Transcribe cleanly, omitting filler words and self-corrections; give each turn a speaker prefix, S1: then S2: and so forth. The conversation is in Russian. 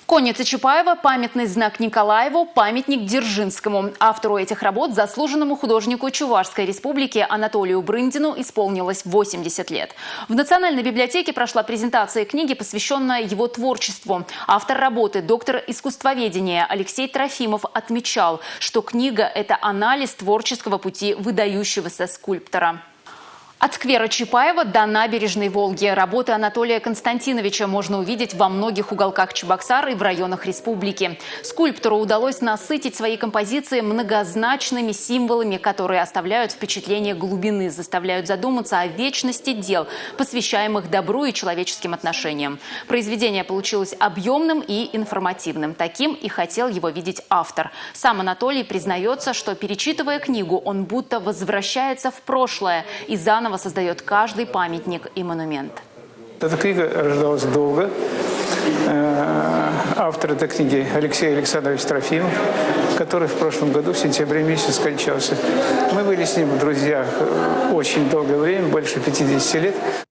S1: Конница Чапаева, памятный знак Николаеву, памятник Дзержинскому. Автору этих работ, заслуженному художнику Чувашской республики Анатолию Брындину, исполнилось 80 лет. В Национальной библиотеке прошла презентация книги, посвященная его творчеству. Автор работы, доктор искусствоведения Алексей Трофимов, отмечал, что книга – это анализ творческого пути выдающегося скульптора. От сквера Чапаева до набережной Волги. Работы Анатолия Константиновича можно увидеть во многих уголках Чебоксар и в районах республики. Скульптору удалось насытить свои композиции многозначными символами, которые оставляют впечатление глубины, заставляют задуматься о вечности дел, посвящаемых добру и человеческим отношениям. Произведение получилось объемным и информативным. Таким и хотел его видеть автор. Сам Анатолий признается, что, перечитывая книгу, он будто возвращается в прошлое и заново создает каждый памятник и монумент.
S2: Эта книга рождалась долго. Автор этой книги Алексей Александрович Трофимов, который в прошлом году, в сентябре месяце, скончался. Мы были с ним в друзьях очень долгое время, больше 50 лет.